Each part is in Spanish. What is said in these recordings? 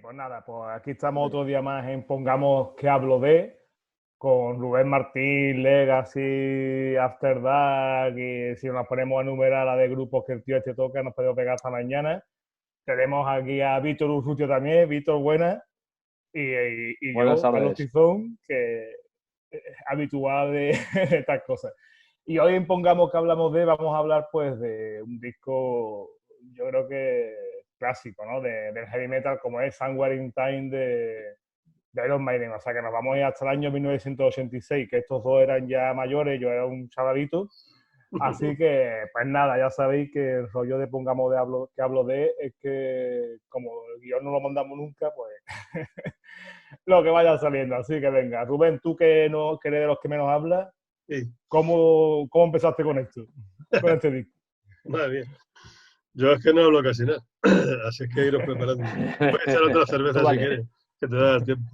pues nada, pues aquí estamos otro día más en Pongamos que hablo de, con Rubén Martín, Legacy, After Dark, y si nos ponemos a enumerar la de grupos que el tío este toca, nos podemos pegar hasta mañana. Tenemos aquí a Víctor Urrutia también, Víctor, buena, y Buenas yo, Carlos tardes. Tizón, que es habitual de estas cosas. Y hoy en Pongamos que hablamos de, vamos a hablar pues de un disco, yo creo que clásico, ¿no? Del heavy metal como es Somewhere in Time de Iron Maiden. O sea que nos vamos a ir hasta el año 1986, que estos dos eran ya mayores, yo era un chavalito. Así que, pues nada, ya sabéis que el rollo de Pongamos que hablo de es que como el guión no lo mandamos nunca, pues lo que vaya saliendo. Así que venga, Rubén, tú que no que eres de los que menos hablas, Sí, ¿cómo empezaste con esto? Con este disco. madre mía. Yo es que no hablo casi nada, así es que iros preparando. Puedes echar otra cerveza Tú si vale. quieres, que te da tiempo.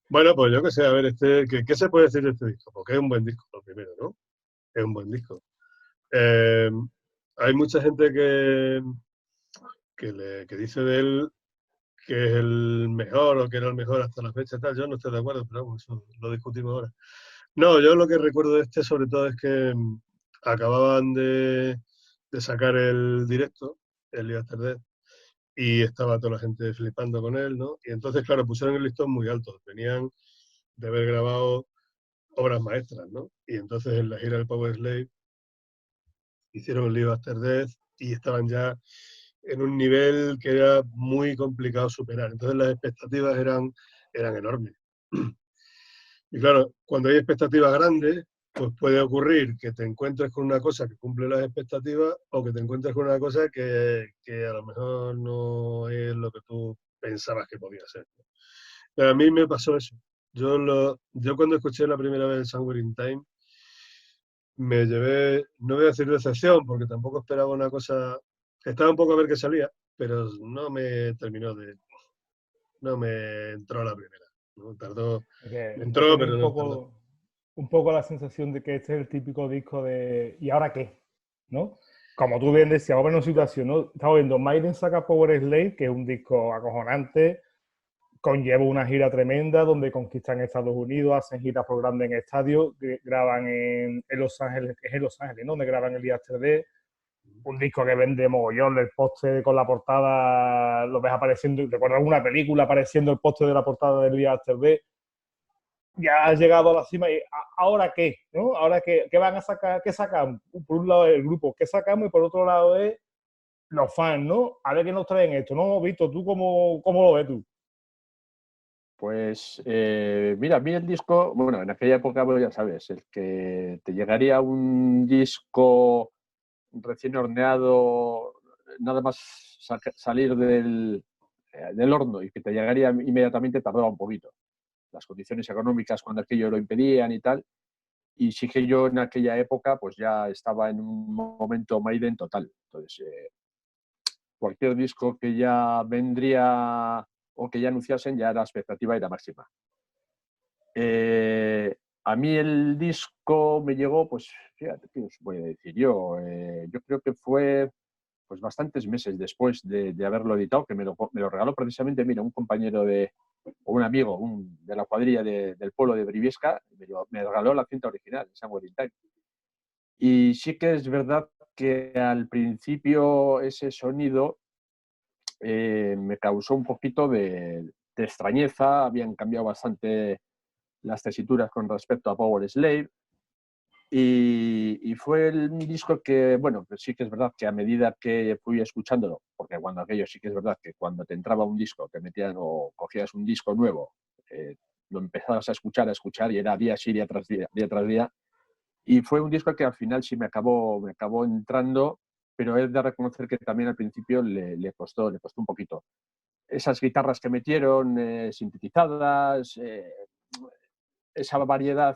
Bueno, pues yo qué sé, a ver, ¿qué se puede decir de este disco? Porque es un buen disco, lo primero, ¿no? Es un buen disco. Eh, Hay mucha gente que dice de él que es el mejor o que era el mejor hasta la fecha, tal. Yo no estoy de acuerdo, pero vamos, eso lo discutimos ahora. No, yo lo que recuerdo de este sobre todo es que acababan de sacar el directo, el After Death, y estaba toda la gente flipando con él, ¿no? Y entonces, claro, pusieron el listón muy alto. Venían de haber grabado obras maestras, ¿no? Y entonces en la gira del Power Slave hicieron el Live After Death y estaban ya en un nivel que era muy complicado superar. Entonces las expectativas eran enormes. Y claro, cuando hay expectativas grandes, pues puede ocurrir que te encuentres con una cosa que cumple las expectativas o que te encuentres con una cosa que a lo mejor no es lo que tú pensabas que podía ser. Pero a mí me pasó eso. Yo cuando escuché la primera vez el Somewhere in Time, me llevé, no voy a decir decepción, porque tampoco esperaba una cosa, estaba un poco a ver qué salía, pero no me entró a la primera. ¿No? Tardó, me Me entró, tiene pero no tardó. un poco la sensación de que este es el típico disco de ¿y ahora qué? ¿No? Como tú bien decías, vamos a ver una situación, ¿no? Estamos viendo Maiden saca Power Slave, que es un disco acojonante, conlleva una gira tremenda donde conquistan Estados Unidos, hacen giras por grande en estadios, graban en Los Ángeles, que es en Los Ángeles, ¿no? Donde graban el After Death, un disco que vende mogollón, el póster con la portada, lo ves apareciendo, recuerdo alguna película apareciendo el póster de la portada del After Death. Ya has llegado a la cima y ¿ahora qué? ¿No? ¿Ahora qué van a sacar? ¿Qué sacamos? Por un lado el grupo, ¿qué sacamos? Y por otro lado es los fans, ¿no? A ver qué nos traen esto, ¿no? Víctor, ¿tú cómo lo ves tú? Pues mira, a mí el disco, bueno, en aquella época, pues ya sabes, el que te llegaría un disco recién horneado, nada más salir del horno y que te llegaría inmediatamente tardaba un poquito. Las condiciones económicas cuando aquello lo impedían y tal. Y sí que yo en aquella época pues ya estaba en un momento Maiden total. Entonces, cualquier disco que ya vendría o que ya anunciasen, ya la expectativa era máxima. A mí el disco me llegó, pues fíjate, ¿qué os voy a decir yo? Yo creo que fue pues bastantes meses después de haberlo editado, que me lo regaló precisamente, mira, un compañero o un amigo de la cuadrilla del pueblo de Briviesca, me regaló la cinta original, Somewhere in Time. Y sí que es verdad que al principio ese sonido me causó un poquito de extrañeza, habían cambiado bastante las tesituras con respecto a Power Slave. Y fue un disco que, bueno, pues sí que es verdad que a medida que fui escuchándolo, porque cuando aquello sí que es verdad que cuando te entraba un disco, te metían o cogías un disco nuevo, lo empezabas a escuchar y era día sí, día tras día. Y fue un disco que al final sí me acabó entrando, pero he de reconocer que también al principio le costó un poquito. Esas guitarras que metieron, sintetizadas, esa variedad,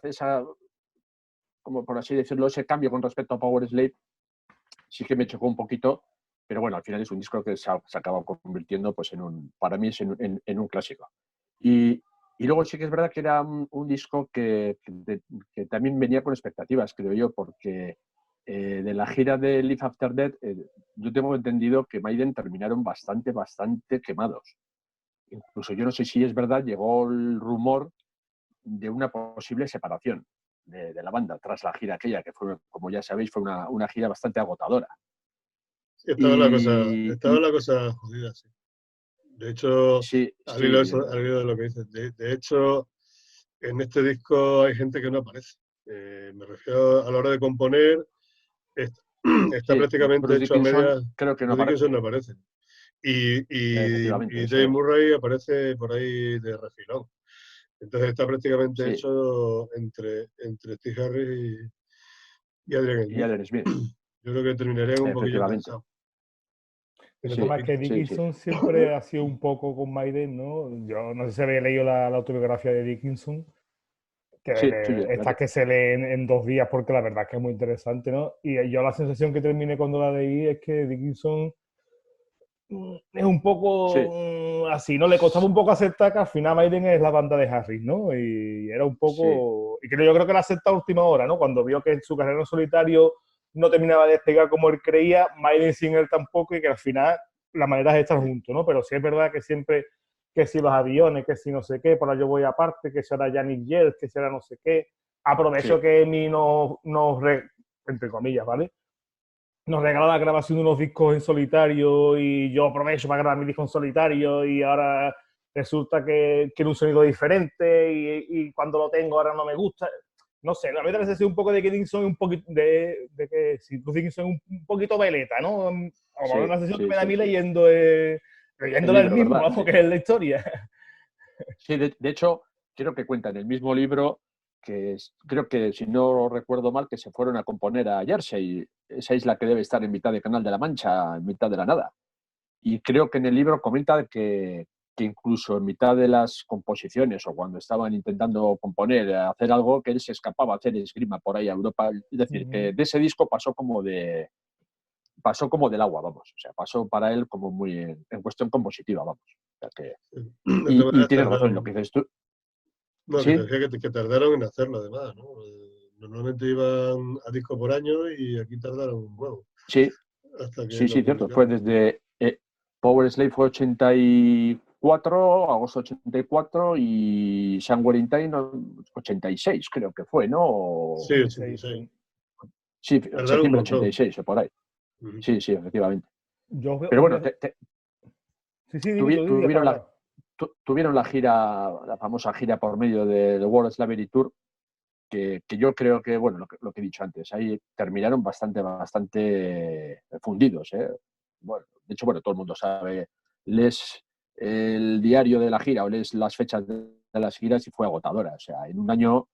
como por así decirlo, ese cambio con respecto a Power Slave, sí que me chocó un poquito, pero bueno, al final es un disco que se acaba convirtiendo pues, para mí es en un clásico. Y, y luego sí que es verdad que era un disco que también venía con expectativas, creo yo, porque de la gira de Live After Death, yo tengo entendido que Maiden terminaron bastante quemados. incluso yo no sé si es verdad, llegó el rumor de una posible separación de la banda tras la gira aquella, que fue, como ya sabéis, fue una gira bastante agotadora. Sí, Y, estaba la cosa jodida, sí. De hecho, sí, al hilo, sí, al hilo de lo que dices, de hecho, en este disco hay gente que no aparece. Me refiero a la hora de componer, está, está sí, prácticamente Bruce hecho a Dickinson medias. creo que no Los Dickinson aparece, no aparecen. efectivamente, Y eso Dave es. Murray aparece por ahí de refilón. Entonces está prácticamente Sí, hecho entre Steve Harris y Adrian y Smith. Alan Smith, Yo creo que terminarían un poquillo efectivamente. cansados. El Un Sí, tema es que poquito. sí, sí. Dickinson siempre ha sido un poco con Maiden, ¿no? Yo no sé si habéis leído la autobiografía de Dickinson, que Sí, sí, sí, estas que se leen en 2 días, porque la verdad es que es muy interesante, ¿no? Y yo la sensación que terminé cuando la leí es que Dickinson es un poco sí, así, ¿no? Le costaba un poco aceptar que al final Maiden es la banda de Harris, ¿no? Y era un sí, poco... Y yo creo que la aceptó a última hora, ¿no? Cuando vio que su carrera en solitario no terminaba de despegar como él creía, Maiden sin él tampoco, y que al final la manera es estar juntos, ¿no? Pero sí es verdad que siempre, que si los aviones, que si no sé qué, por ahí yo voy aparte, que será Janis Yell, que será no sé qué. Aprovecho sí, que Emi entre comillas, ¿vale? Nos regala la grabación de unos discos en solitario y yo aprovecho para grabar mi disco en solitario y ahora resulta que quiero un sonido diferente y cuando lo tengo ahora no me gusta. No sé, a mí me da la sensación un poco de que Dickinson es un poquito, de que si Bruce Dickinson es un poquito veleta, ¿no? O por sí, la sensación que sí, me da a sí, mí sí. El leyéndola el libro, mismo, ¿verdad? vamos, Sí. que es la historia. Sí, de hecho, creo que cuenta en el mismo libro que creo que, si no recuerdo mal, que se fueron a componer a Jersey, esa isla que debe estar en mitad del Canal de la Mancha, en mitad de la nada. Y creo que en el libro comenta que incluso en mitad de las composiciones o cuando estaban intentando componer, hacer algo, que él se escapaba a hacer esgrima por ahí a Europa. Es decir, que de ese disco pasó como del agua, vamos. O sea, pasó para él como muy en cuestión compositiva, vamos. O sea que, De todas y maneras tienes razón en lo que tardaron. dices tú. No, que te Sí, decía que tardaron en hacerlo además, ¿no? Normalmente iban a disco por año y aquí tardaron un huevo sí, hasta que sí, lo sí, cierto. Fue publicaron. desde Power Slave fue 84, agosto 84 y Somewhere in Time 86, creo que fue, ¿no? Sí, 86, 86. sí. Sí, Tardaron un septiembre montón. 86 o por ahí. Ujú. Sí, sí, efectivamente. Yo Pero os voy bueno, a... Sí, sí, dime, tú dime, ya está tuvieron hablando. tuvieron la gira, la famosa gira por medio del World Slavery Tour, que yo creo que, bueno, lo que he dicho antes, ahí terminaron bastante fundidos, ¿eh? Bueno, de hecho, bueno, todo el mundo sabe, lees el diario de la gira o lees las fechas de las giras y fue agotadora. O sea, en un año,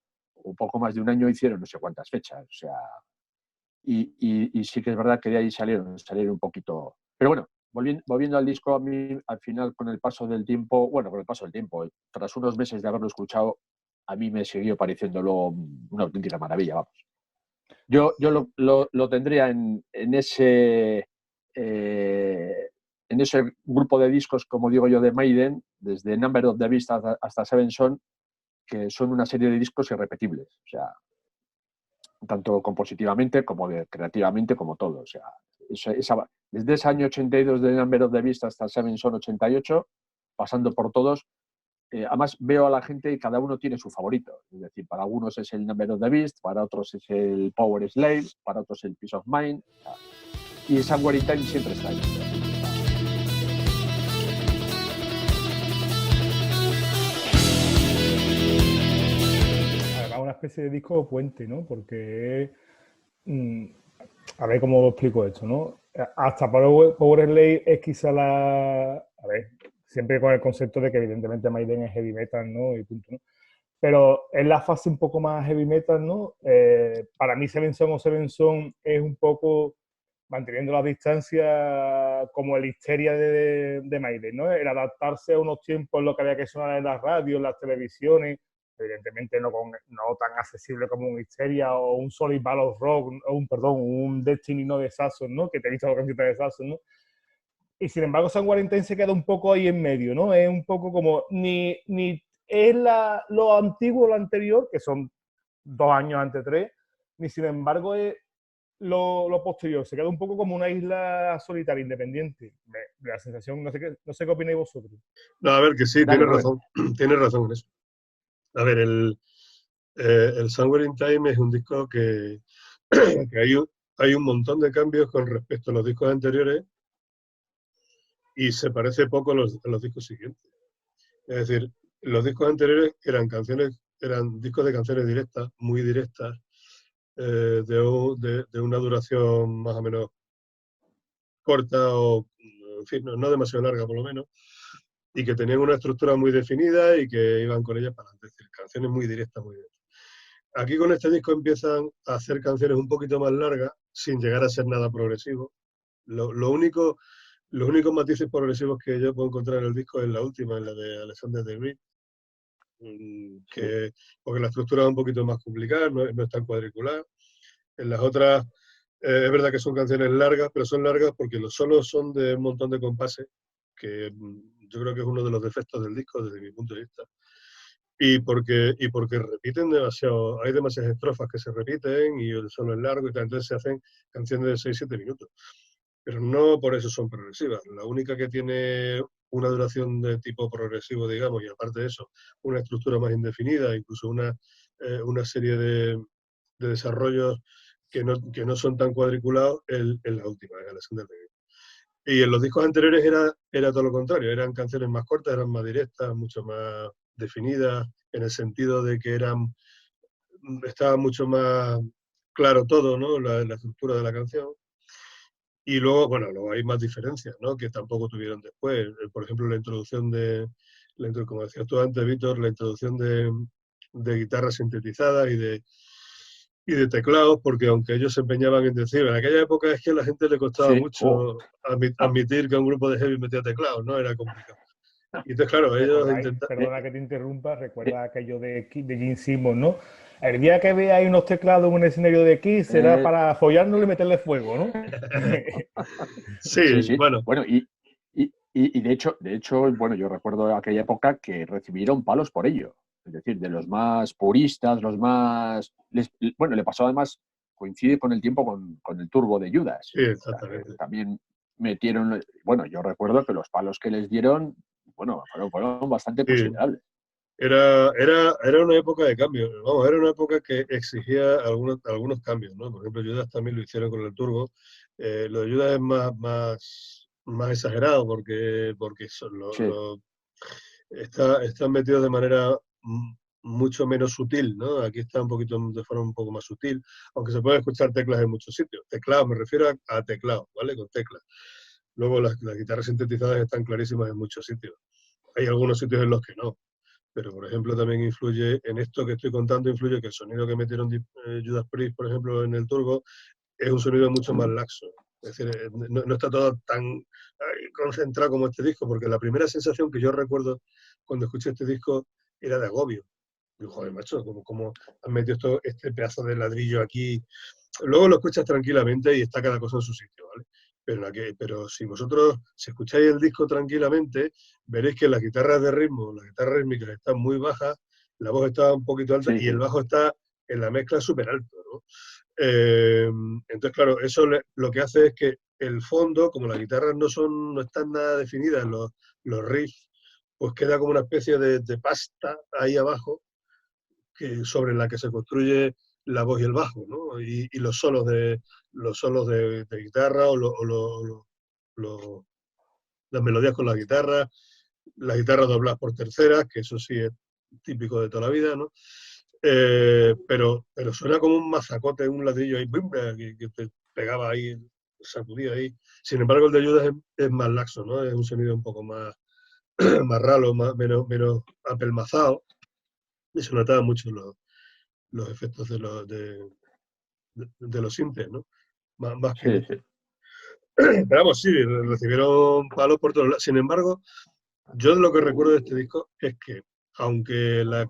un poco más de un año, hicieron no sé cuántas fechas. O sea, y sí que es verdad que de ahí salieron un poquito. Pero bueno, volviendo al disco, a mí al final, con el paso del tiempo, bueno, con el paso del tiempo, tras unos meses de haberlo escuchado, a mí me siguió pareciéndolo una auténtica maravilla, vamos. Yo lo tendría eh, en ese grupo de discos, como digo yo, de Maiden, desde Number of the Beast hasta Seven Son, que son una serie de discos irrepetibles. O sea, tanto compositivamente como creativamente, como todo. O sea, desde ese año 82 de Number of the Beast hasta Seven Son 88, pasando por todos, además veo a la gente y cada uno tiene su favorito. Es decir, para algunos es el Number of the Beast, para otros es el Power Slave, para otros el Peace of Mind. Y Somewhere in Time siempre está ahí. Además, una especie de disco puente, ¿no? Porque mm, a ver cómo explico esto, ¿no? Hasta Power Slave es quizá la... A ver, siempre con el concepto de que evidentemente Maiden es heavy metal, ¿no? Y punto, ¿no? Pero es la fase un poco más heavy metal, ¿no? Para mí Seven Son o Seven Son es un poco manteniendo la distancia como el histeria de Maiden, ¿no? El adaptarse a unos tiempos en lo que había que sonar en las radios, en las televisiones, evidentemente no tan accesible como un Histeria o un Solid Ball Rock, o un Destiny no de Saxon, ¿no? Que te he visto la camiseta de Saxon, ¿no? Y sin embargo, San Valentín se queda un poco ahí en medio, ¿no? Es un poco como, ni es lo antiguo, lo anterior, que son 2 años antes 3, ni sin embargo es lo posterior, se queda un poco como una isla solitaria, independiente. La sensación, no sé qué opináis vosotros. No, a ver, que sí, Dale, tienes Rubén. razón. Tienes razón en eso. A ver, el Somewhere in Time es un disco que hay un montón de cambios con respecto a los discos anteriores y se parece poco a los discos siguientes. Es decir, los discos anteriores eran discos de canciones directas, muy directas, de una duración más o menos corta o, en fin, no demasiado larga por lo menos, y que tenían una estructura muy definida y que iban con ellas para adelante. Es decir, canciones muy directas, muy directas. Aquí con este disco empiezan a hacer canciones un poquito más largas, sin llegar a ser nada progresivo. Lo único, los únicos matices progresivos que yo puedo encontrar en el disco es la última, en la de Alexander the Great, porque la estructura es un poquito más complicada, no es tan cuadricular. En las otras, es verdad que son canciones largas, pero son largas porque los solos son de un montón de compases, que yo creo que es uno de los defectos del disco desde mi punto de vista. Y porque repiten demasiado, hay demasiadas estrofas que se repiten y el solo es largo y tal, entonces se hacen canciones de 6-7 minutos. Pero no por eso son progresivas. La única que tiene una duración de tipo progresivo, digamos, y aparte de eso, una estructura más indefinida, incluso una serie de desarrollos que no son tan cuadriculados, en la última, en Alexander the Great. Y en los discos anteriores era todo lo contrario, eran canciones más cortas, eran más directas, mucho más definidas, en el sentido de que estaba mucho más claro todo, ¿no? La estructura de la canción. Y luego hay más diferencias, ¿no? Que tampoco tuvieron después. Por ejemplo, como decías tú antes, Víctor, la introducción de guitarras sintetizadas y de teclados, porque aunque ellos se empeñaban en decir, en aquella época es que a la gente le costaba mucho admitir que un grupo de heavy metía teclados, ¿no? Era complicado. Y entonces, claro, ellos intentan... Perdona que te interrumpa, recuerda aquello de Gene Simmons, ¿no? El día que veáis unos teclados en un escenario de Kiss será para follárnoslo y meterle fuego, ¿no? Sí, bueno. Bueno, y de hecho, bueno, yo recuerdo aquella época que recibieron palos por ello. Es decir, de los más puristas, los más... bueno, le pasó además, coincide con el tiempo con el turbo de Judas. Sí, exactamente. O sea, también metieron... Bueno, yo recuerdo que los palos que les dieron, bueno, fueron bastante considerables. Era una época de cambio. Vamos, era una época que exigía algunos cambios, ¿no? Por ejemplo, Judas también lo hicieron con el turbo. Lo de Judas es más exagerado porque están metidos de manera mucho menos sutil, ¿no? Aquí está un poquito de forma un poco más sutil, aunque se pueden escuchar teclas en muchos sitios. Teclados, me refiero a teclados, ¿vale? Con teclas. Luego las guitarras sintetizadas están clarísimas en muchos sitios. Hay algunos sitios en los que no. Pero, por ejemplo, también influye, en esto que estoy contando, influye que el sonido que metieron Judas Priest, por ejemplo, en el turbo, es un sonido mucho más laxo. Es decir, no está todo tan concentrado como este disco, porque la primera sensación que yo recuerdo cuando escuché este disco era de agobio. Digo, joder, macho, ¿cómo han metido este pedazo de ladrillo aquí? Luego lo escuchas tranquilamente y está cada cosa en su sitio, ¿vale? Pero si escucháis el disco tranquilamente, veréis que las guitarras de ritmo, las guitarras rítmicas están muy bajas, la voz está un poquito alta y el bajo está en la mezcla súper alto, ¿no? Entonces, claro, eso lo que hace es que el fondo, como las guitarras no están nada definidas, los riffs, pues queda como una especie de pasta ahí abajo sobre la que se construye la voz y el bajo, ¿no? Y los solos de guitarra las melodías con la guitarra, las guitarras dobladas por terceras, que eso sí es típico de toda la vida, ¿no? Pero suena como un mazacote, un ladrillo ahí, que te pegaba ahí, sacudía ahí. Sin embargo, el de Judas es más laxo, ¿no? Es un sonido un poco más, más ralo, menos apelmazado, y se notaban mucho los efectos de los sintes, ¿no? Más que en este. Pero vamos, sí, recibieron palos por todos lados. Sin embargo, yo lo que recuerdo de este disco es que, aunque le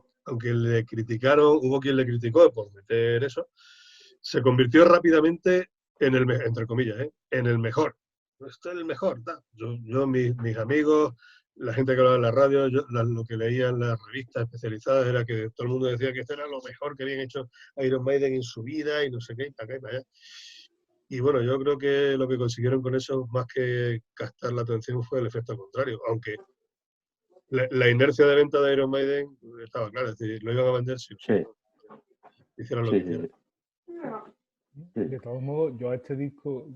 criticaron, hubo quien le criticó por meter eso, se convirtió rápidamente entre comillas, en el mejor. Esto es el mejor. Mis amigos, la gente que hablaba en la radio, lo que leía en las revistas especializadas era que todo el mundo decía que esto era lo mejor que habían hecho Iron Maiden en su vida y no sé qué, y para acá y para allá. Y bueno, yo creo que lo que consiguieron con eso, más que captar la atención, fue el efecto contrario. Aunque la inercia de venta de Iron Maiden estaba clara, es decir, lo iban a vender si Sí, hicieran lo sí, que hicieran. sí. De todos modos, yo a este disco,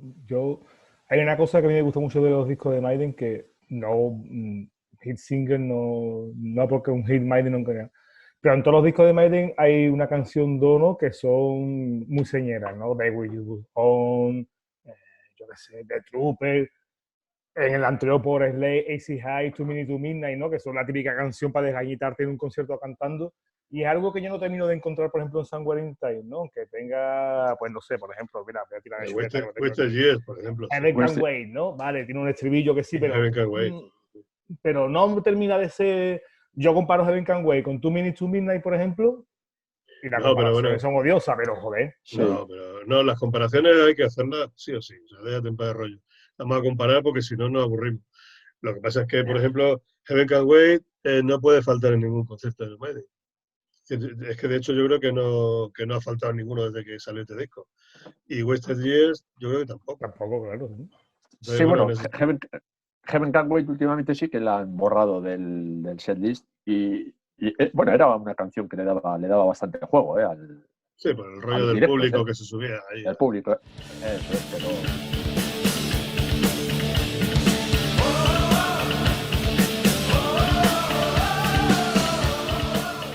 hay una cosa que a mí me gusta mucho de los discos de Maiden, que no, hit single no porque un hit Maiden no quería. Pero en todos los discos de Maiden hay una canción dono que son muy señeras, ¿no? They Will You On, yo qué sé, The Trooper, en el anterior por Slay, AC High, 2 Minutes to Midnight, ¿no? Que son la típica canción para desgañitarte en un concierto cantando. Y es algo que yo no termino de encontrar, por ejemplo, en Somewhere in Time, ¿no? Que tenga, pues no sé, por ejemplo, mira, voy a tirar de chuleta. Wasted Years, por ejemplo. Heaven Can Wait, ¿no? Vale, tiene un estribillo que sí, pero, Heaven Can Wait. Pero no termina de ser... Yo comparo Heaven Can Wait con 2 Minutes to Midnight, por ejemplo, y las comparaciones son odiosas, pero joder. Sí. No, pero no, las comparaciones hay que hacerlas sí o sí. O sea, déjate en paz de rollo. Vamos a comparar porque si no nos aburrimos. Lo que pasa es que, por ejemplo, Heaven Can Wait no puede faltar en ningún concierto de Maiden. Es que de hecho yo creo que no ha faltado ninguno desde que salió este disco. Y Wasted Years yo creo que tampoco. Tampoco, claro. ¿Sí? Sí, bueno, Heaven Can Wait últimamente sí que la han borrado del setlist y bueno, era una canción que le daba bastante juego, sí, por el rollo del público que se subía ahí. El público, eso es, pero...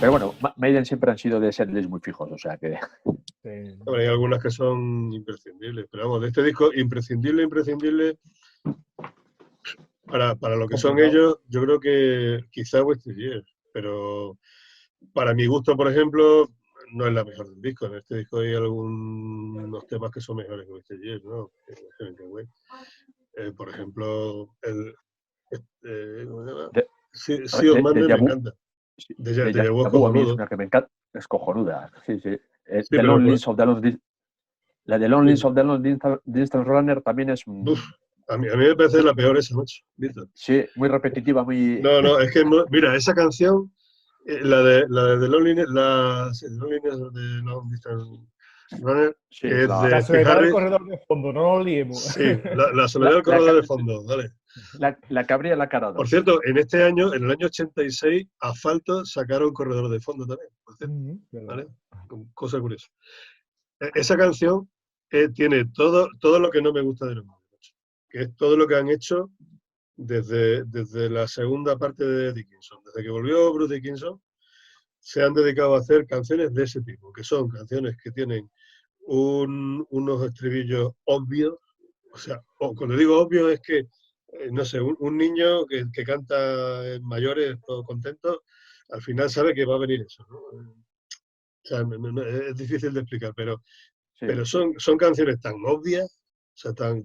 Pero bueno, Maiden siempre han sido de setlist muy fijos, o sea que... Sí. Hay algunas que son imprescindibles, pero vamos, de este disco, imprescindible, para lo que son ellos, yo creo que quizá Wasted Years, pero para mi gusto, por ejemplo, no es la mejor del disco. En este disco hay algunos temas que son mejores que Wasted Years, ¿no? Por ejemplo, ¿cómo se llama? Sea of Madness me encanta. Deja Vu a mí es una que me encanta, es cojonuda. Sí, sí. The Loneliness of the Long La de Loneliness of the Long Distance Runner también es... a mí me parece la peor esa noche. Sí, muy repetitiva, muy... No, es que, mira, esa canción, la de The Loneliness, de Long Distance Runner, sí, es la soledad del corredor de fondo, no lo liemos. Sí, la soledad del corredor de fondo, vale. La que abría la cara. Por cierto, en este año, en el año 86, Asfalto sacaron Corredor de Fondo también, por cierto, ¿vale? Cosa curiosa. Esa canción tiene todo lo que no me gusta de los Maiden, que es todo lo que han hecho desde la segunda parte de Dickinson. Desde que volvió Bruce Dickinson, se han dedicado a hacer canciones de ese tipo, que son canciones que tienen unos estribillos obvios. O sea, cuando digo obvio es que, no sé, un niño que canta en mayores, todo contento, al final sabe que va a venir eso, ¿no? O sea, es difícil de explicar, pero son canciones tan obvias, o sea, tan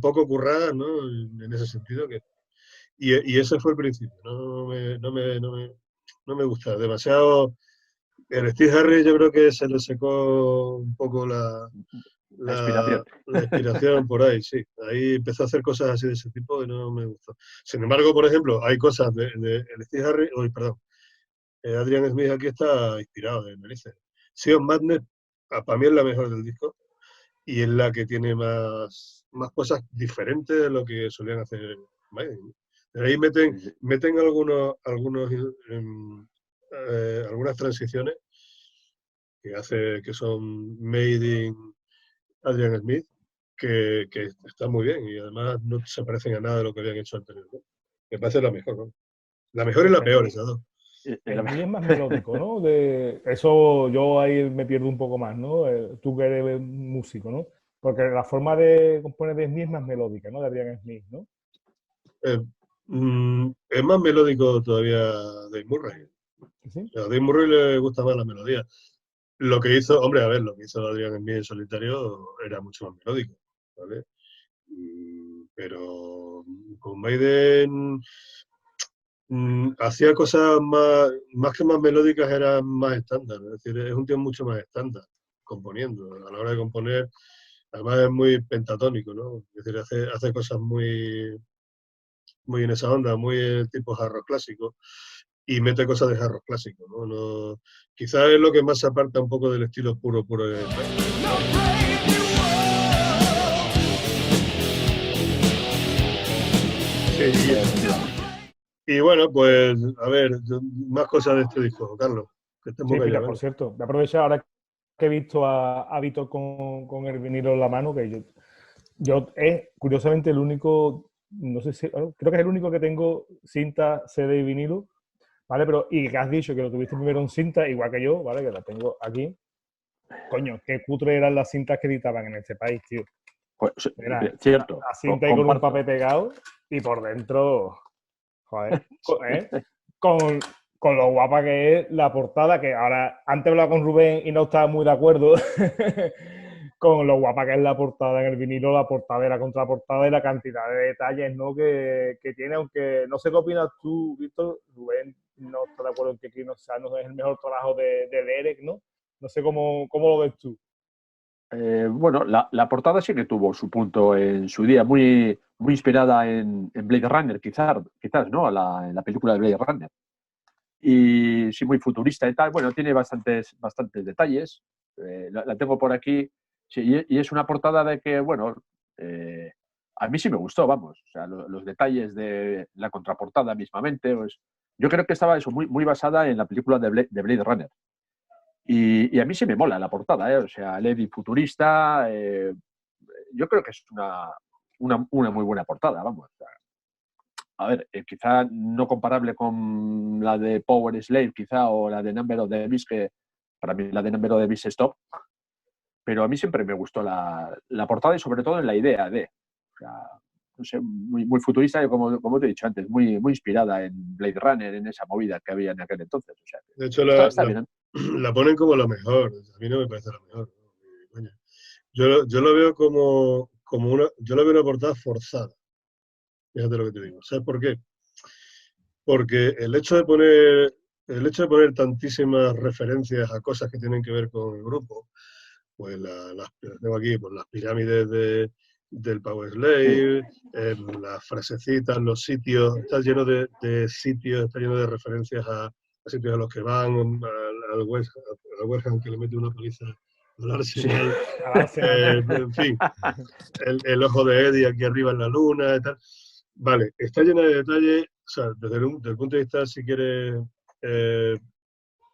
poco curradas, ¿no? En ese sentido que... Y ese fue el principio, no me gusta. Demasiado... El Steve Harris yo creo que se le secó un poco la inspiración por ahí, sí. Ahí empezó a hacer cosas así de ese tipo y no me gustó. Sin embargo, por ejemplo, hay cosas de el Steve Harris... Adrian Smith aquí está inspirado de narices. Sea of Madness, para mí es la mejor del disco y es la que tiene más cosas diferentes de lo que solían hacer Maiden. De ahí meten algunas transiciones que son made in Adrian Smith, que están muy bien y además no se parecen a nada de lo que habían hecho anteriormente. Me parece la mejor, ¿no? La mejor y la peor, esas dos. El mío es más melódico, ¿no? Eso yo ahí me pierdo un poco más, ¿no? Tú que eres músico, ¿no? Porque la forma de componer de Smith es más melódica, ¿no? De Adrian Smith, ¿no? Es más melódico todavía Dave Murray. ¿Sí? A Dave Murray le gusta más la melodía. Lo que hizo Adrian Smith en solitario era mucho más melódico, ¿vale? Pero con Maiden hacía cosas más que más melódicas, eran más estándar. Es decir, es un tío mucho más estándar componiendo. A la hora de componer, además es muy pentatónico, ¿no? Es decir, hace cosas muy en esa onda, muy tipo hard rock clásico, y mete cosas de hard rock clásico, ¿no? Quizás es lo que más se aparta un poco del estilo puro de Maiden. Y bueno, pues, a ver, más cosas de este disco, Carlos, que estemos Sí, mira, callados, por ¿vale? cierto, voy a aprovechar ahora que he visto a Víctor con el vinilo en la mano, que yo es curiosamente el único, no sé si, bueno, creo que es el único que tengo cinta, CD y vinilo, ¿vale? Pero, y que has dicho que lo tuviste primero en cinta, igual que yo, ¿vale? Que la tengo aquí. Coño, qué cutre eran las cintas que editaban en este país, tío. Pues, Era cierto, la cinta ahí con un comparto. papel pegado y por dentro, joder, con, con lo guapa que es la portada, que ahora, antes hablaba con Rubén y no estaba muy de acuerdo con lo guapa que es la portada en el vinilo, la portada y la contraportada y la cantidad de detalles, ¿no? que tiene, aunque no sé qué opinas tú, Víctor, Rubén no está de acuerdo en que aquí no, sea, no es el mejor trabajo de Derek, ¿no? No sé cómo lo ves tú. Bueno, la portada sí que tuvo su punto en su día, muy inspirada en Blade Runner, quizás, ¿no? En la película de Blade Runner. Y sí, muy futurista y tal. Bueno, tiene bastantes detalles. La tengo por aquí. Sí, y es una portada de que, bueno, a mí sí me gustó, vamos. O sea, los detalles de la contraportada mismamente, pues, yo creo que estaba eso muy basada en la película de Blade Runner. Y a mí sí me mola la portada, ¿eh? O sea, Lady futurista, yo creo que es una muy buena portada, vamos. O sea, a ver, quizá no comparable con la de Power Slave, quizá, o la de Number of the Beast, que para mí la de Number of the Beast es top, pero a mí siempre me gustó la portada y sobre todo en la idea de, o sea, no sé, muy futurista y como te he dicho antes, muy inspirada en Blade Runner, en esa movida que había en aquel entonces. O sea, De hecho, está bien. la ponen como la mejor. A mí no me parece la mejor, ¿no? Coño. Yo lo veo como yo lo veo una portada forzada. Fíjate lo que te digo. ¿Sabes por qué? Porque el hecho de poner tantísimas referencias a cosas que tienen que ver con el grupo, pues las tengo aquí, pues las pirámides del Power Sí. Slave, las frasecitas, los sitios, está lleno de sitios, está lleno de referencias a sitios a los que van, al West Ham que le mete una paliza al Sí. Arsenal, Al Arsenal. en fin, el ojo de Eddie aquí arriba en la luna y tal. Vale, está llena de detalles, o sea, desde el punto de vista, si quieres, eh,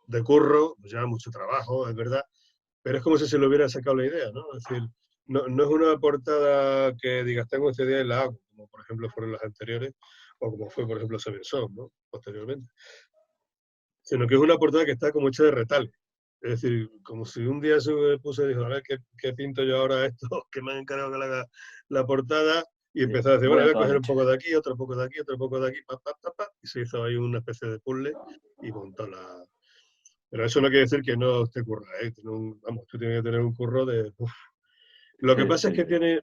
de curro, pues lleva mucho trabajo, es verdad, pero es como si se le hubiera sacado la idea, ¿no? Es decir, no es una portada que digas, tengo esta idea y la hago, como por ejemplo fueron las anteriores, o como fue, por ejemplo, Seven Son, ¿no? Posteriormente. Sino que es una portada que está como hecha de retales. Es decir, como si un día se puso y dijo, a ver, ¿qué pinto yo ahora a esto? Que me han encargado que le haga la portada, y Sí, empezó a decir, voy bueno, a voy a toda coger un leche. poco de aquí, otro poco de aquí, otro poco de aquí, y se hizo ahí una especie de puzzle y montó la... Pero eso no quiere decir que no esté curra, ¿eh? Vamos, tú tienes que tener un curro de... uf. Lo que Sí, pasa es sí, que sí. tiene,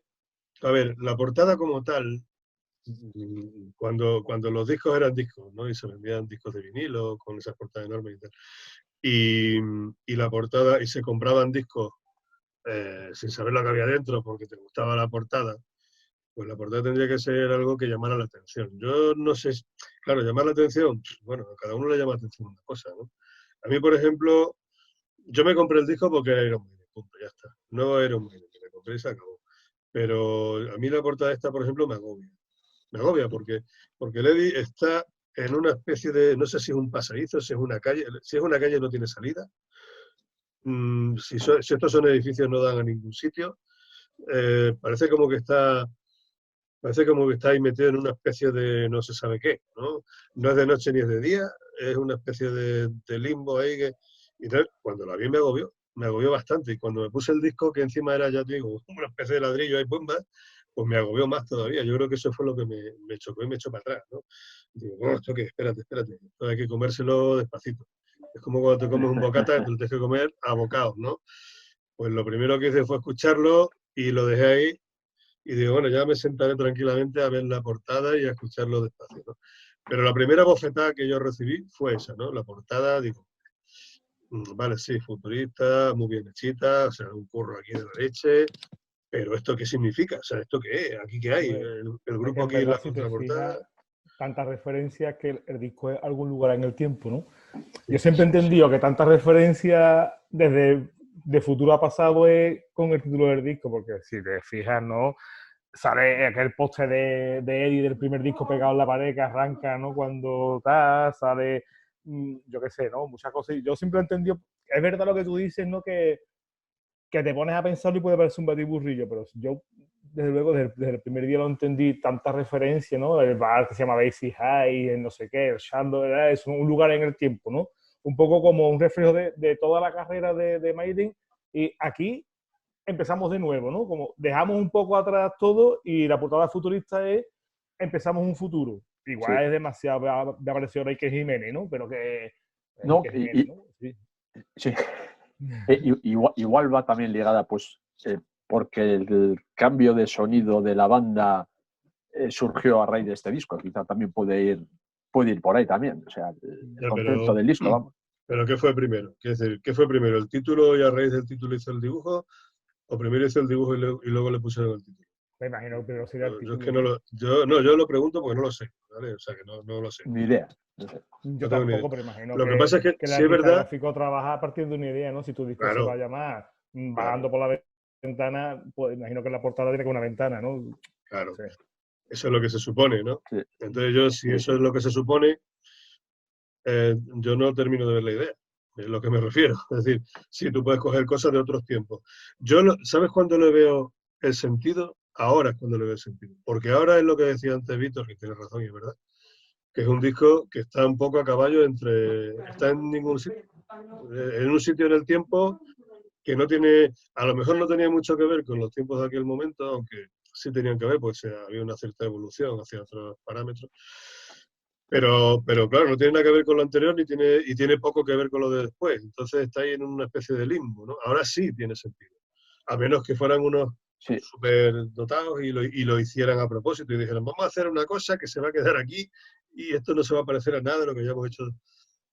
a ver, la portada como tal, cuando los discos eran discos, ¿no? Y se vendían discos de vinilo con esas portadas enormes y tal. Y la portada, y se compraban discos sin saber lo que había dentro porque te gustaba la portada, pues la portada tendría que ser algo que llamara la atención. Yo no sé, claro, llamar la atención, bueno, a cada uno le llama la atención una cosa, ¿no? A mí, por ejemplo, yo me compré el disco porque era Iron Maiden, punto, ya está. No era un Maiden, que me compré y se acabó. Pero a mí la portada esta, por ejemplo, me agobia. Me agobia porque Lady está en una especie de, no sé si es un pasadizo, si es una calle. Si es una calle no tiene salida. Si estos son edificios no dan a ningún sitio. Parece como que está ahí metido en una especie de no se sabe qué, ¿no? No es de noche ni es de día, es una especie de limbo ahí y tal. Cuando la vi me agobió bastante. Y cuando me puse el disco, que encima era, ya te digo, una especie de ladrillo ahí, bomba, pues me agobió más todavía. Yo creo que eso fue lo que me chocó y me echó para atrás, ¿no? Digo, no, esto qué, espérate, esto hay que comérselo despacito. Es como cuando te comes un bocata, te lo tienes que comer a bocados, ¿no? Pues lo primero que hice fue escucharlo y lo dejé ahí y digo, bueno, ya me sentaré tranquilamente a ver la portada y a escucharlo despacio, ¿no? Pero la primera bofetada que yo recibí fue esa, ¿no? La portada, digo, vale, sí, futurista, muy bien hechita, o sea, un curro aquí de la leche, pero ¿esto qué significa? O sea, ¿esto qué es? ¿Aquí qué hay? Hombre, El es que grupo en aquí en la verdad, si te contraportada. fijas, tantas referencias que el disco es algún lugar en el tiempo, ¿no? Sí, Yo siempre he sí, sí. entendido que tantas referencias desde de futuro a pasado es con el título del disco, porque si te fijas, ¿no? sale aquel poste de Eddie del primer disco pegado en la pared que arranca, ¿no? Cuando sale, yo qué sé, ¿no? Muchas cosas. Yo siempre he entendido, es verdad lo que tú dices, ¿no? Que te pones a pensarlo y puede parecer un batiburrillo, pero yo, desde luego, desde el primer día lo entendí, tanta referencia, ¿no? El bar que se llama Basie High, el no sé qué, el Shandor, es un lugar en el tiempo, ¿no? Un poco como un reflejo de toda la carrera de Maiden, y aquí empezamos de nuevo, ¿no? Como dejamos un poco atrás todo y la portada futurista es empezamos un futuro. Igual Sí. es demasiado, me ha parecido Iker Jiménez, ¿no? Pero que... No, Iker Jiménez, ¿no? Sí. sí. Igual va también ligada, pues, porque el cambio de sonido de la banda surgió a raíz de este disco. Quizá también puede ir por ahí también. O sea, el concepto del disco, vamos. Pero ¿qué fue primero? ¿Qué fue primero? ¿El título y a raíz del título hizo el dibujo? ¿O primero hizo el dibujo y luego le pusieron el título? Me imagino que primero sería el título. Yo es que yo lo pregunto porque no lo sé, ¿vale? O sea, que no lo sé. Ni idea. No sé. Yo tampoco, pero imagino lo que pasa es que el sí es verdad. gráfico trabaja a partir de una idea, ¿no? Si tu disco se va a llamar Bajando por la ventana, pues imagino que la portada tiene que una ventana, ¿no? Claro. Sí. Eso es lo que se supone, ¿no? Sí. Entonces si eso es lo que se supone, yo no termino de ver la idea. Es lo que me refiero. Es decir, si tú puedes coger cosas de otros tiempos. ¿Sabes cuándo le veo el sentido? Ahora es cuando le veo el sentido. Porque ahora es lo que decía antes Víctor, que tiene razón y es verdad, que es un disco que está un poco a caballo está en ningún sitio. En un sitio en el tiempo que no tiene, a lo mejor no tenía mucho que ver con los tiempos de aquel momento, aunque sí tenían que ver, pues había una cierta evolución hacia otros parámetros. Pero claro, no tiene nada que ver con lo anterior y tiene poco que ver con lo de después. Entonces está ahí en una especie de limbo, ¿no? Ahora sí tiene sentido. A menos que fueran unos súper dotados y lo hicieran a propósito y dijeran, vamos a hacer una cosa que se va a quedar aquí y esto no se va a parecer a nada de lo que ya hemos hecho.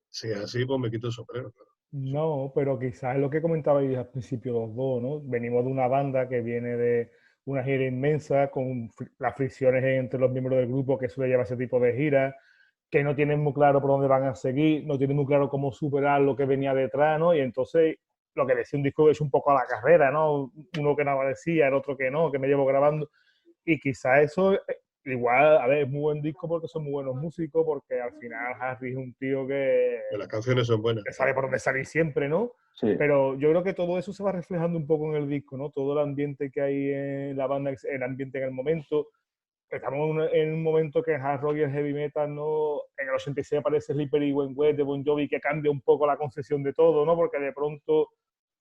Si es así, pues me quito el sombrero, claro. No, pero quizás es lo que comentabais al principio los dos, ¿no? Venimos de una banda que viene de una gira inmensa con las fricciones entre los miembros del grupo que suele llevar ese tipo de giras, que no tienen muy claro por dónde van a seguir, no tienen muy claro cómo superar lo que venía detrás, ¿no? Y entonces lo que decía un disco es un poco a la carrera, ¿no? Uno que nada decía, el otro que no, que me llevo grabando. Y quizás eso, igual, a ver, es muy buen disco porque son muy buenos músicos, porque al final Harry es un tío que las canciones son buenas. Que sabe por dónde salir siempre, ¿no? Sí. Pero yo creo que todo eso se va reflejando un poco en el disco, ¿no? Todo el ambiente que hay en la banda, el ambiente en el momento. Estamos en un momento que en hard rock y el heavy metal, ¿no? En el 86 aparece Slippery When Wet de Bon Jovi, que cambia un poco la concepción de todo, ¿no? Porque de pronto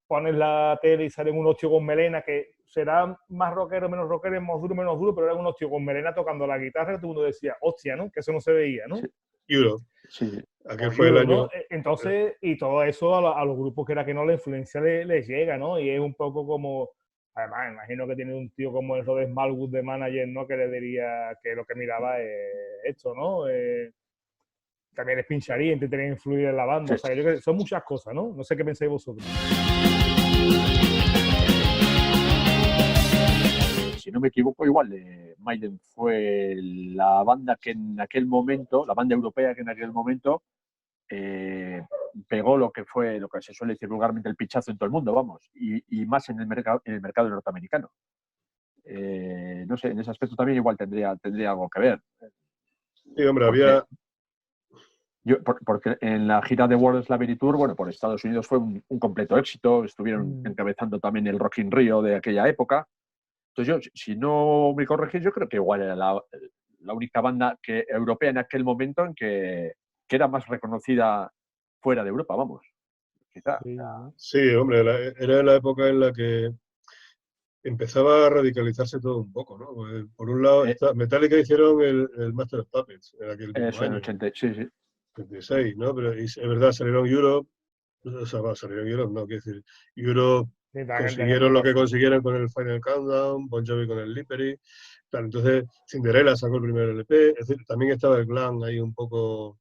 pones la tele y salen unos tíos con melena que será más rockero, menos rockero, más duro, pero eran unos tíos con melena tocando la guitarra que todo el mundo decía, hostia, ¿no? Que eso no se veía, ¿no? Sí. Euro. Sí. Aquel fue el año. ¿no? Entonces, y todo eso a los grupos que era que no, la influencia les llega, ¿no? Y es un poco como, además, imagino que tiene un tío como el Rod Smallwood de manager, ¿no? Que le diría que lo que miraba es esto, ¿no? También les pincharía, intentaría influir en la banda. Sí. O sea, yo creo que son muchas cosas, ¿no? No sé qué pensáis vosotros. Si no me equivoco, igual Maiden fue la banda que en aquel momento, la banda europea que en aquel momento pegó lo que se suele decir vulgarmente el pinchazo en todo el mundo, vamos, y más en el mercado norteamericano. No sé, en ese aspecto también igual tendría algo que ver. Sí, hombre, había... Porque en la gira de World Slavery Tour, bueno, por Estados Unidos fue un completo éxito, estuvieron encabezando también el Rock in Rio de aquella época. Entonces yo, si no me corregís, yo creo que igual era la única banda europea en aquel momento en que era más reconocida fuera de Europa, vamos. Quizá. Sí, hombre, era la época en la que empezaba a radicalizarse todo un poco, ¿no? Pues, por un lado, Metallica hicieron el Master of Puppets en aquel mismo año. 86, ¿no? Pero es verdad, salieron Europe, o sea, salieron Europe, no, quiero decir, Europe consiguieron lo que consiguieron con el Final Countdown, Bon Jovi con el Slippery, claro, entonces Cinderella sacó el primer LP, es decir, también estaba el Glam ahí un poco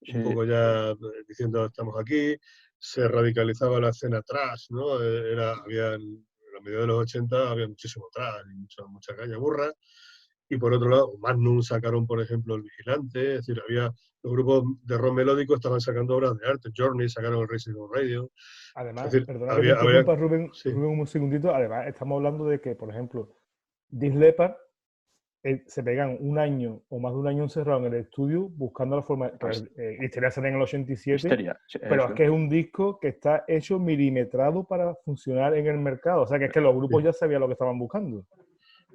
ya diciendo estamos aquí, se radicalizaba la escena trash, ¿no? Había en la mediados de los 80 había muchísimo trash, mucha caña burra, y por otro lado, Magnum sacaron, por ejemplo, El Vigilante, es decir, los grupos de rock melódico estaban sacando obras de arte, Journey sacaron el Racing on Radio. Además, es decir, perdona que te interrumpa, Rubén, un segundito, además estamos hablando de que, por ejemplo, Def Leppard se pegan un año o más de un año encerrado en el estudio buscando la forma. Pues, Histeria sale en el 87, Histeria, pero es que es un disco que está hecho milimetrado para funcionar en el mercado. O sea, que es que los grupos ya sabían lo que estaban buscando.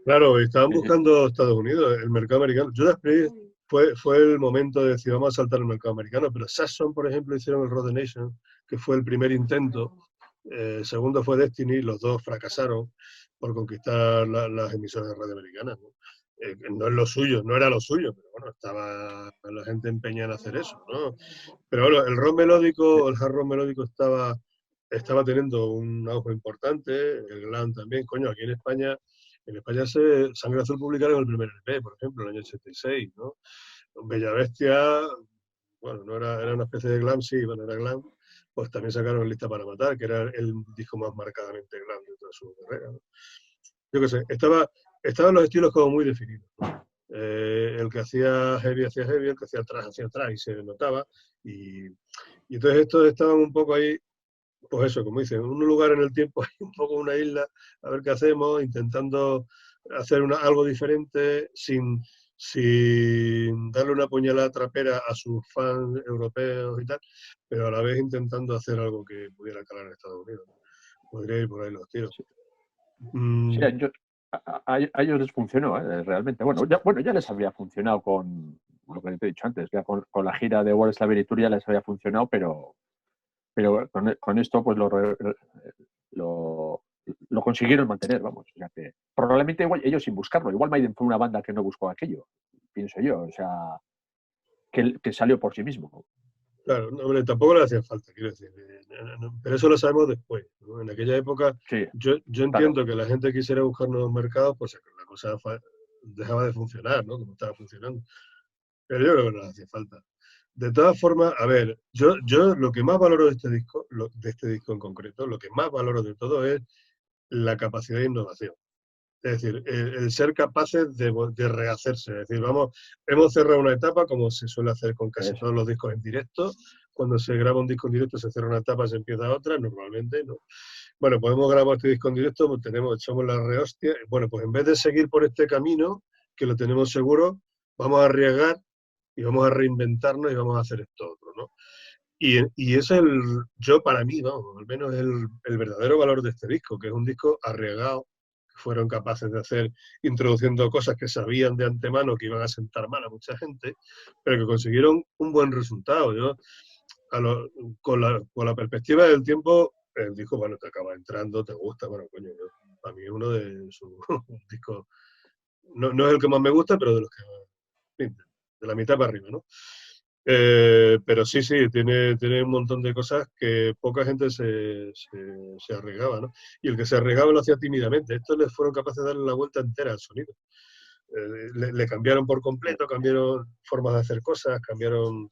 Claro, estaban buscando Estados Unidos, el mercado americano. Judas Priest fue el momento de decir, vamos a saltar el mercado americano, pero Saxon, por ejemplo, hicieron el Road the Nation, que fue el primer intento. Segundo fue Destiny, los dos fracasaron por conquistar las emisoras de radio americanas, ¿no? No es lo suyo, no era lo suyo, pero bueno, estaba la gente empeñada en hacer eso, ¿no? Pero bueno, el rock melódico, el hard rock melódico estaba teniendo un auge importante, el glam también, coño, aquí en España Sangre Azul publicaron el primer EP, por ejemplo, en el año 86, ¿no? Bella Bestia, bueno, no era una especie de glam, sí, bueno, era glam, pues también sacaron Lista para Matar, que era el disco más marcadamente glam de toda su carrera, ¿no? Yo qué sé, estaban los estilos como muy definidos, ¿no? El que hacía heavy, el que hacía atrás y se notaba, y entonces estos estaban un poco ahí, pues eso, como dicen, un lugar en el tiempo, un poco una isla, a ver qué hacemos, intentando hacer algo diferente sin darle una puñalada trapera a sus fans europeos y tal, pero a la vez intentando hacer algo que pudiera calar en Estados Unidos. Podría ir por ahí los tiros. Sí, a ellos les funcionó, realmente. Bueno, ya les había funcionado con lo que te he dicho antes, ya con la gira de War Slavery Tour ya les había funcionado, pero con esto pues lo consiguieron mantener, vamos. O sea que probablemente igual ellos sin buscarlo, igual Maiden fue una banda que no buscó aquello, pienso yo, o sea, que salió por sí mismo. Claro, no, hombre, tampoco le hacía falta, quiero decir, pero eso lo sabemos después, ¿no? En aquella época Sí, yo claro. entiendo que la gente quisiera buscar nuevos mercados, pues la cosa dejaba de funcionar, ¿no? Como estaba funcionando. Pero yo creo que no le hacía falta. De todas formas, a ver, yo lo que más valoro de este disco, de este disco en concreto, lo que más valoro de todo es la capacidad de innovación. Es decir, el ser capaces de rehacerse. Es decir, hemos cerrado una etapa, como se suele hacer con casi Eso. todos los discos en directo. Cuando se graba un disco en directo se cierra una etapa, se empieza otra, normalmente, ¿no? Bueno, pues hemos grabado este disco en directo, pues echamos la rehostia. Bueno, pues en vez de seguir por este camino, que lo tenemos seguro, vamos a arriesgar y vamos a reinventarnos y vamos a hacer esto otro, ¿no? Y es yo para mí, vamos, al menos el verdadero valor de este disco, que es un disco arriesgado, que fueron capaces de hacer introduciendo cosas que sabían de antemano que iban a sentar mal a mucha gente, pero que consiguieron un buen resultado. Yo, con la perspectiva del tiempo, el disco, bueno, te acaba entrando, te gusta, bueno, coño, para mí es uno de sus discos, no es el que más me gusta, pero de los que, de la mitad para arriba, ¿no? Pero sí, tiene un montón de cosas que poca gente se arriesgaba, ¿no? Y el que se arriesgaba lo hacía tímidamente. Estos les fueron capaces de darle la vuelta entera al sonido. Le cambiaron por completo, cambiaron formas de hacer cosas, cambiaron...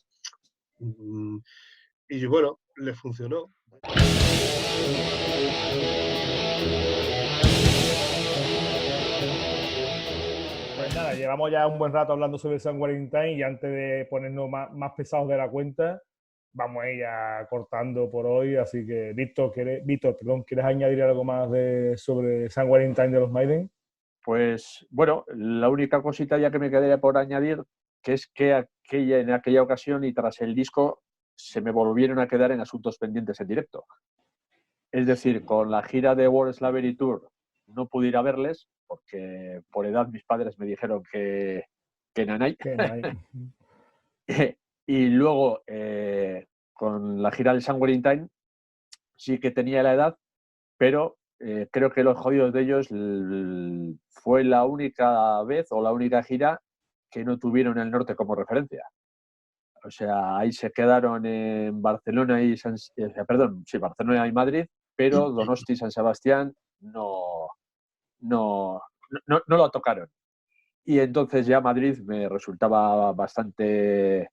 y bueno, les funcionó. Pues nada, llevamos ya un buen rato hablando sobre Sanguinary Time y antes de ponernos más pesados de la cuenta, vamos a ir ya cortando por hoy. Así que, Víctor, ¿quieres añadir algo más sobre Sanguinary Time de los Maiden? Pues bueno, la única cosita ya que me quedaría por añadir, que es que en aquella ocasión y tras el disco se me volvieron a quedar en asuntos pendientes en directo. Es decir, con la gira de War Slavery Tour no pude ir a verles porque por edad mis padres me dijeron que nanay. Y luego con la gira del Sanguinary Time sí que tenía la edad, pero creo que Los Jodidos de Ellos fue la única vez o la única gira que no tuvieron el norte como referencia. O sea, ahí se quedaron en Barcelona y Barcelona y Madrid, pero Donosti y San Sebastián no lo tocaron. Y entonces ya Madrid me resultaba bastante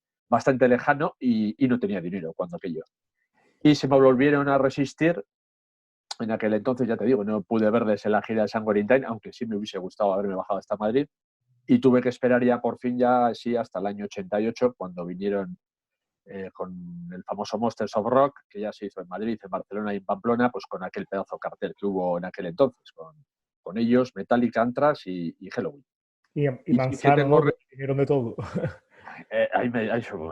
lejano y no tenía dinero cuando aquello. Y se me volvieron a resistir. En aquel entonces, ya te digo, no pude verles en la gira de Sanguinary Time, aunque sí me hubiese gustado haberme bajado hasta Madrid. Y tuve que esperar ya por fin, ya sí, hasta el año 88, cuando vinieron con el famoso Monsters of Rock, que ya se hizo en Madrid, en Barcelona y en Pamplona, pues con aquel pedazo cartel que hubo en aquel entonces, con ellos, Metallica, Anthrax y Helloween. Y Y sí que Manzano, tengo, ¿no? Dijeron de todo.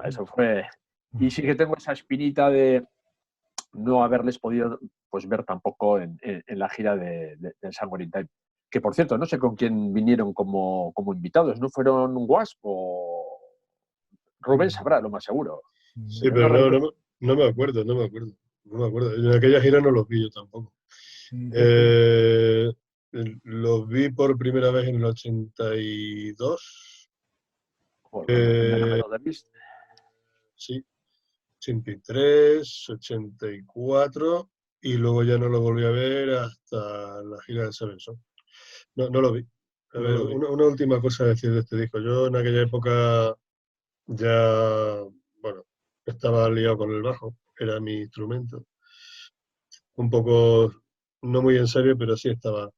eso fue. Y sí que tengo esa espinita de no haberles podido pues ver tampoco en la gira del Sanguine Time. Que por cierto, no sé con quién vinieron como invitados, ¿no fueron Wasp o Rubén sabrá, lo más seguro? Sí, No pero recuerdo. no me acuerdo, no me acuerdo. No me acuerdo. En aquella gira no los vi yo tampoco. Yo sí. Eh, los vi por primera vez en el 82. Cuando tenían a Metal Beast. Sí, 83, 84 y luego ya no lo volví a ver hasta la gira de Seven Son. No lo vi. A ver, una última cosa a decir de este disco. Yo en aquella época ya, bueno, estaba liado con el bajo, era mi instrumento. Un poco, no muy en serio, pero sí estaba.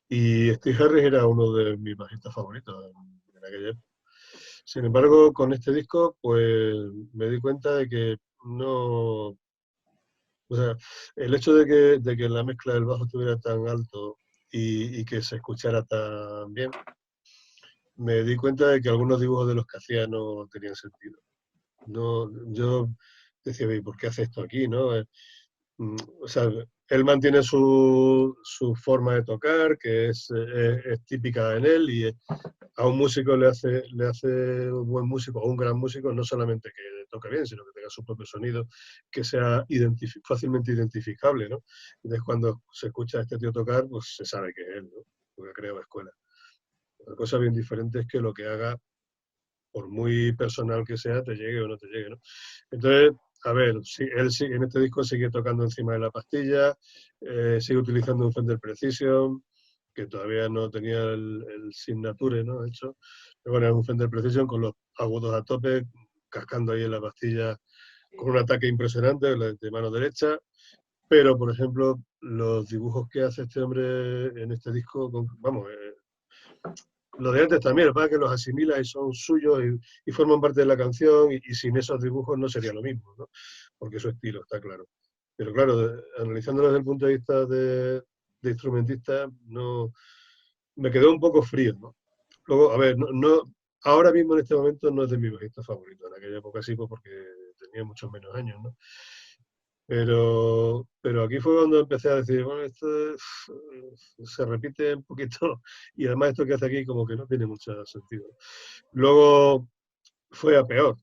Y Steve Harris era uno de mis bajistas favoritos en aquella época. Sin embargo, con este disco, pues me di cuenta de que no. O sea, el hecho de que la mezcla del bajo estuviera tan alto y que se escuchara tan bien, me di cuenta de que algunos dibujos de los que hacía no tenían sentido. No, yo decía, "¿Y por qué hace esto aquí?", ¿no? O sea, él mantiene su forma de tocar, que es típica en él, y a un músico le hace un buen músico o un gran músico, no solamente que toque bien, sino que tenga su propio sonido, que sea fácilmente identificable, ¿no? Entonces, cuando se escucha a este tío tocar, pues se sabe que es él, ¿no? Porque crea escuela. La cosa bien diferente es que lo que haga, por muy personal que sea, te llegue o no te llegue, ¿no? Entonces, a ver, él en este disco sigue tocando encima de la pastilla, sigue utilizando un Fender Precision, que todavía no tenía el Signature, ¿no? Hecho. Pero bueno, es un Fender Precision con los agudos a tope, cascando ahí en la pastilla con un ataque impresionante de mano derecha. Pero, por ejemplo, los dibujos que hace este hombre en este disco, vamos, los de antes también, lo que pasa es que los asimila y son suyos y forman parte de la canción y sin esos dibujos no sería lo mismo, ¿no? Porque es su estilo, está claro. Pero claro, analizándolo desde el punto de vista de instrumentista, no, me quedó un poco frío, ¿no? Luego, a ver, ahora mismo en este momento no es de mis bajistas favoritos, en aquella época sí, pues porque tenía muchos menos años, ¿no? Pero aquí fue cuando empecé a decir, bueno, esto se repite un poquito y además esto que hace aquí como que no tiene mucho sentido. Luego fue a peor,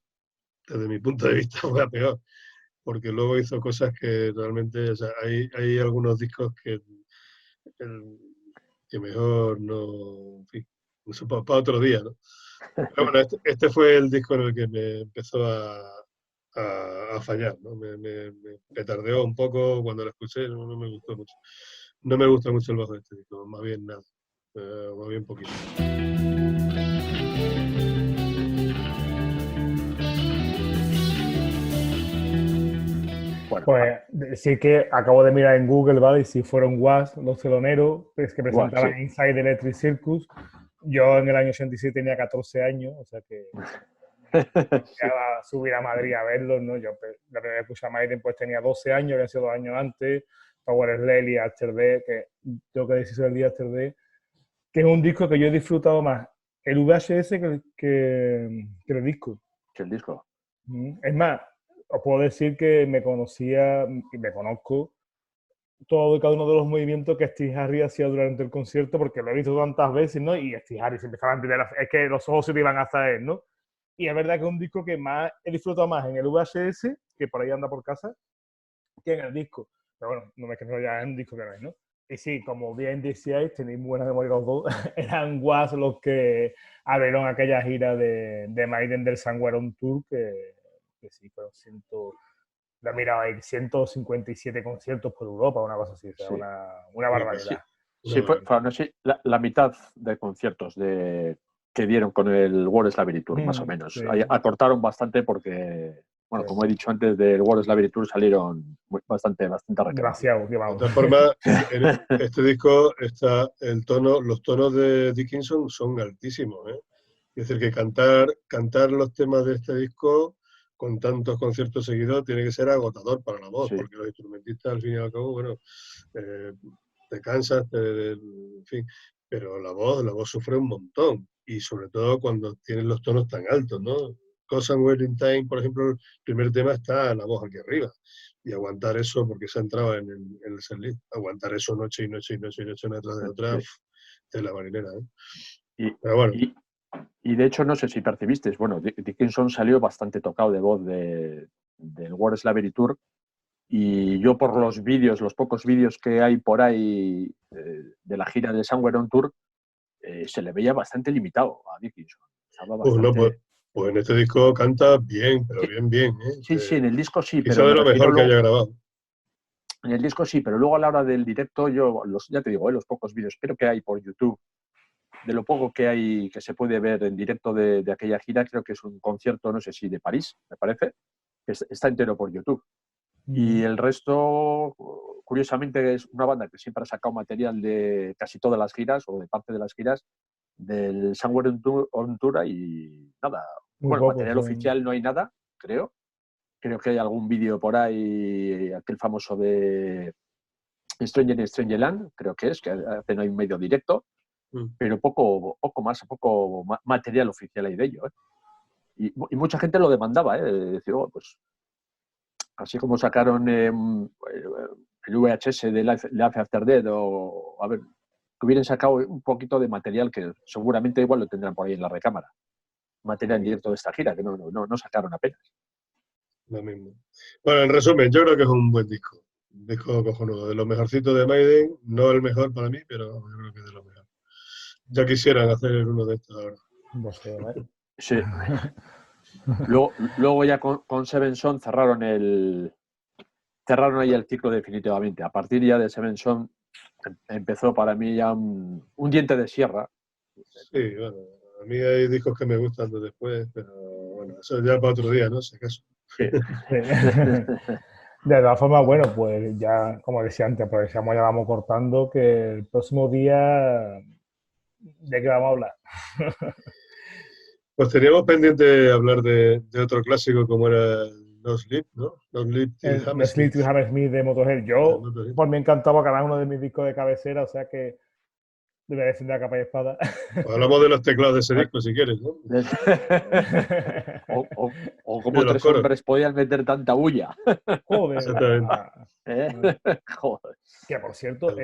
desde mi punto de vista fue a peor, porque luego hizo cosas que realmente, o sea, hay algunos discos que mejor no, en fin, eso para otro día, ¿no? Pero bueno, este fue el disco en el que me empezó a fallar, ¿no? Me petardeó un poco cuando lo escuché, no me gustó mucho. No me gusta mucho el bajo de este disco, más bien nada, más bien poquito. Bueno, pues sí que acabo de mirar en Google, ¿vale? Y si fueron Was, los teloneros, pues, que presentaban sí. Inside Electric Circus. Yo en el año 87 tenía 14 años, o sea que ya subir a Madrid a verlos, ¿no? Yo la primera vez que escuché a Maiden pues tenía 12 años, había sido 2 años antes, Power Slave y After Day, que tengo que decir sobre el día After Day, que es un disco que yo he disfrutado más el VHS que el disco. Que el disco. Es más, os puedo decir que me conocía y me conozco todo y cada uno de los movimientos que Steve Harris hacía durante el concierto, porque lo he visto tantas veces, ¿no? Y Steve Harris empezaba a entender, es que los ojos se te iban hasta él, ¿no? Y es verdad que es un disco que más he disfrutado más en el VHS, que por ahí anda por casa, que en el disco. Pero bueno, no me quedo ya en un disco que no es, ¿no? Y sí, como bien decíais, tenéis buena memoria los dos, eran Was los que abrieron aquella gira de Maiden del Somewhere on Tour, que sí, fueron la mira, hay 157 conciertos por Europa, una cosa así, o sea, Sí. una barbaridad. Sí, fue así, la mitad de conciertos que dieron con el World Slavery Tour, más o menos. Sí. Acortaron bastante porque, bueno, como he dicho antes, del World Slavery Tour salieron bastante arreglados. Demasiado, que vamos. De todas formas, en este disco está los tonos de Dickinson son altísimos, ¿eh? Es decir, que cantar los temas de este disco con tantos conciertos seguidos tiene que ser agotador para la voz, Sí. porque los instrumentistas, al fin y al cabo, bueno, te cansas, en fin, pero la voz sufre un montón, y sobre todo cuando tienes los tonos tan altos, ¿no? Somewhere in Time, por ejemplo, el primer tema está la voz aquí arriba, y aguantar eso, porque se entraba en el setlist, aguantar eso noche y noche y noche y noche, una tras de otra, de la marinera, ¿eh? Pero bueno. Y de hecho, no sé si percibisteis, bueno, Dickinson salió bastante tocado de voz del World Slavery Tour, y yo por los vídeos, los pocos vídeos que hay por ahí de la gira de Somewhere on Tour, se le veía bastante limitado a Dickinson. No, pues en este disco canta bien, pero bien, ¿eh? Sí, en el disco sí, quizá pero de lo mejor que haya grabado. En el disco sí, pero luego a la hora del directo, ya te digo, los pocos vídeos, creo que hay por YouTube, de lo poco que hay que se puede ver en directo de aquella gira, creo que es un concierto, no sé si de París, me parece, que está entero por YouTube. Y el resto, curiosamente, es una banda que siempre ha sacado material de casi todas las giras, o de parte de las giras, del Somewhere on Tour, y nada. Bueno, material oficial no hay nada, creo. Creo que hay algún vídeo por ahí, aquel famoso de Stranger in Strangerland, creo que hacen ahí un medio directo, pero poco material oficial hay de ello, ¿eh? Y mucha gente lo demandaba, decir, pues así como sacaron el VHS de Life After Death, o a ver, que hubieran sacado un poquito de material que seguramente igual lo tendrán por ahí en la recámara. Material en directo de esta gira, que no sacaron apenas. Lo mismo. Bueno, en resumen, yo creo que es un buen disco. Un disco cojonudo. De los mejorcitos de Maiden, no el mejor para mí, pero yo creo que es de lo mejor. Ya quisieran hacer uno de estos ahora. No sé, ¿eh? Sí. Luego ya con Seven Son cerraron ahí el ciclo definitivamente. A partir ya de Seven Son empezó para mí ya un diente de sierra. Sí, bueno, a mí hay discos que me gustan de después, pero bueno, eso ya para otro día, ¿no? Si acaso. Sí. De todas formas, bueno, pues ya, como decía antes, aprovechamos, ya vamos cortando, que el próximo día, ¿de qué vamos a hablar? Pues teníamos pendiente hablar de otro clásico como era No Sleep, ¿no? No Sleep Till Hammersmith. Hammersmith de Motorhead. Yo, por mí encantaba cada uno de mis discos de cabecera, o sea que debe defender a capa y espada. Pues hablamos de los teclados de ese disco, si quieres, ¿no? o como tres hombres podían meter tanta bulla. Joder. Exactamente. Joder. Que por cierto,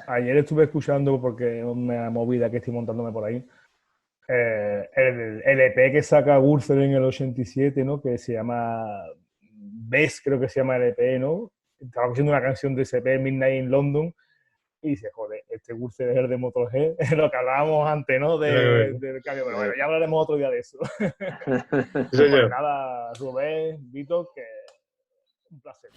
ayer estuve escuchando, porque una movida que estoy montándome por ahí, el EP que saca Gurzel en el 87, ¿no? Que se llama Best, creo que se llama el EP, ¿no? Estaba haciendo una canción de ese EP, Midnight in London, y dice, joder, este Gurzel es el de Motorhead, lo que hablábamos antes, ¿no? Del cambio, pero bueno, ya hablaremos otro día de eso. Sí, señor. Pues nada, Rubén, Vito, que un placer.